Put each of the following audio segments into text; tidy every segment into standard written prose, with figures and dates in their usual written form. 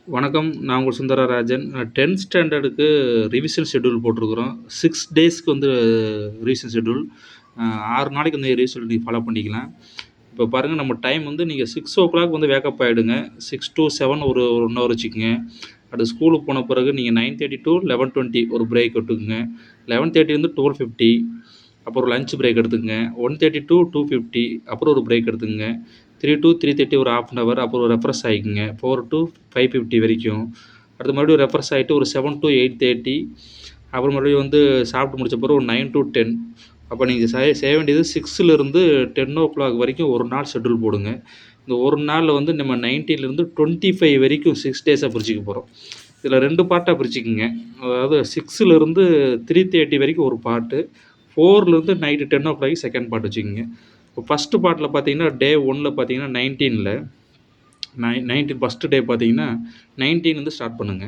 வணக்கம். நான் உங்கள் சுந்தரராஜன். 10த் ஸ்டாண்டர்டுக்கு ரிவிஷன் ஷெட்யூல் போட்டிருக்கிறோம். 6 டேஸ்க்கு வந்து ரிவிஷன் ஷெட்யூல். 6 நாளைக்கு வந்து ரிவிஷன் நீங்க ஃபாலோ பண்ணிக்கலாம். இப்போ பாருங்க நம்ம டைம் வந்து நீங்க 6:00 வந்து வேக்கப் ஆயிடுங்க. 6 டூ 7 ஒரு 1 ஹவர் வச்சுக்கங்க. அடுத்து ஸ்கூலுக்கு போன பிறகு நீங்க 9:30 டூ 11:20 ஒரு பிரேக் விட்டுக்குங்க. 11:30 வந்து 12:50 அப்புறம் லஞ்ச் பிரேக் எடுத்துக்கங்க. 1:30 டூ 2:50 அப்புறம் ஒரு பிரேக் எடுத்துக்கங்க. 3 டூ 3:30 ஒரு 1/2 அன் ஹவர் அப்புறம் ரெஃப்ரெஷ் ஆயிக்கங்க. 4 டூ 5:50 வரைக்கும். அடுத்து மறுபடியும் ரெஃப்ரெஷ் ஆயிட்டு ஒரு 7 டூ 8:30 அப்புறம் மறுபடியும் வந்து சாப்பிட்டு முடிச்ச பிறகு ஒரு 9 டூ 10 அப்போ நீங்க செய்ய வேண்டியது 6லிருந்து 10:00 வரைக்கும் ஒரு நாள் ஷெட்யூல் போடுங்க. இந்த ஒரு நாள்ல வந்து நம்ம 19லிருந்து 25 வரைக்கும் 6 டேஸா பிரிச்சுக்க போறோம். இதில 2 பார்ட்டா பிரிச்சுக்கங்க. அதாவது 6லிருந்து 3:30 வரைக்கும் ஒரு பார்ட்டு, 4லிருந்து நைட்டு 10:00 வரைக்கும் செகண்ட் பார்ட் வச்சுக்கங்க. இப்போ ஃபர்ஸ்ட் பார்ட்ல பார்த்தீங்கன்னா, டே 1ல பார்த்தீங்கன்னா 19ல 19 ஃபர்ஸ்ட் டே பார்த்தீங்கன்னா, 19 ஸ்டார்ட் பண்ணுங்க.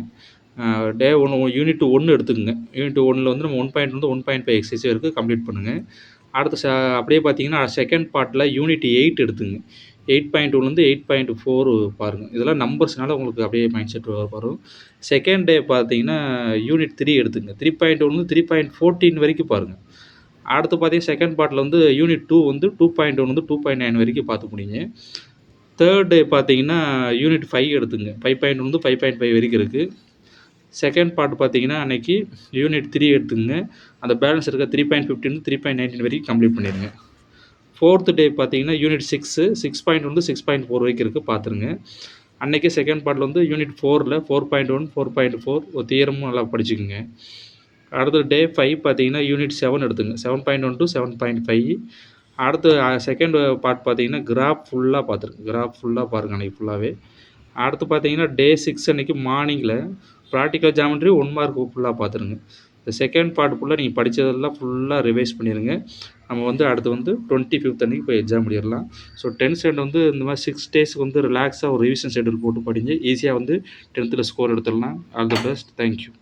டே 1 யூனிட் 1 எடுத்துக்கங்க. யூனிட் 1ல வந்து நம்ம 1.1 வந்து 1.5 எக்ஸர்சைஸ் வரைக்கும் கம்ப்ளீட் பண்ணுங்க. அடுத்து அப்படியே பார்த்தீங்கன்னா, செகண்ட் பார்ட்ல யூனிட் 8 எடுத்துங்க. 8.1லேருந்து 8.4 பாருங்க. இதெல்லாம் நம்பர்ஸ்னால உங்களுக்கு அப்படியே மைண்ட் செட் வரும். செகண்ட் டே பார்த்தீங்கன்னா, யூனிட் 3 எடுத்துங்க. 3.1 3.14 வரைக்கும் பாருங்க. அடுத்து பார்த்தீங்கன்னா, செகண்ட் பார்ட்ல வந்து யூனிட் 2 வந்து 2.1 வந்து 2.9 வரைக்கும் பார்த்து முடிங்க. தேர்ட் டே பார்த்தீங்கன்னா, யூனிட் 5 எடுத்துங்க. 5.1 வந்து 5.5 வரைக்கும் இருக்கு. செகண்ட் பார்ட் பார்த்தீங்கன்னா, அன்னைக்கு யூனிட் 3 எடுத்துக்கங்க. அந்த பேலன்ஸ் இருக்க 3.15 வந்து 3.19 வரைக்கும் கம்ப்ளீட் பண்ணிருங்க. ஃபோர்த் டே பார்த்தீங்கன்னா, யூனிட் 6 6.1 வந்து 6.4 வரைக்கும் இருக்கு பார்த்துருங்க. அன்னைக்கே செகண்ட் பார்ட்ல வந்து யூனிட் 4ல 4.1 4.4 ஒரு தியரமும் நல்லா படிச்சுக்கங்க. அடுத்து டே 5 பார்த்தீங்கன்னா, யூனிட் 7 எடுத்துங்க. 7.1 டூ 7.5 அடுத்து செகண்ட் பார்ட் பார்த்தீங்கன்னா, கிராஃப் ஃபுல்லாக பார்த்துருங்க. கிராஃப் ஃபுல்லாக பாருங்க அன்னைக்கு ஃபுல்லாவே. அடுத்து பார்த்தீங்கன்னா, டே 6 அன்னைக்கு மார்னிங்கில ப்ராக்டிக்கல் ஜியாமெட்ரி 1 மார்க் ஃபுல்லாக பார்த்துருங்க. இந்த செகண்ட் பார்ட் ஃபுல்லாக நீங்கள் படித்ததெல்லாம் ஃபுல்லாக ரிவைஸ் பண்ணிடுங்க. நம்ம வந்து அடுத்து வந்து 25th அன்னைக்கு போய் எக்ஸாம் எழுதிடலாம். ஸோ 10th ஸ்டாண்டர்ட் வந்து இந்த மாதிரி 6 டேஸ்க்கு வந்து ரிலாக்ஸாக ஒரு ரிவிஷன் ஷெட்யூல் போட்டு படிங்க. ஈஸியாக வந்து 10th ஸ்கோர் எடுத்துடலாம். All the best. Thank you.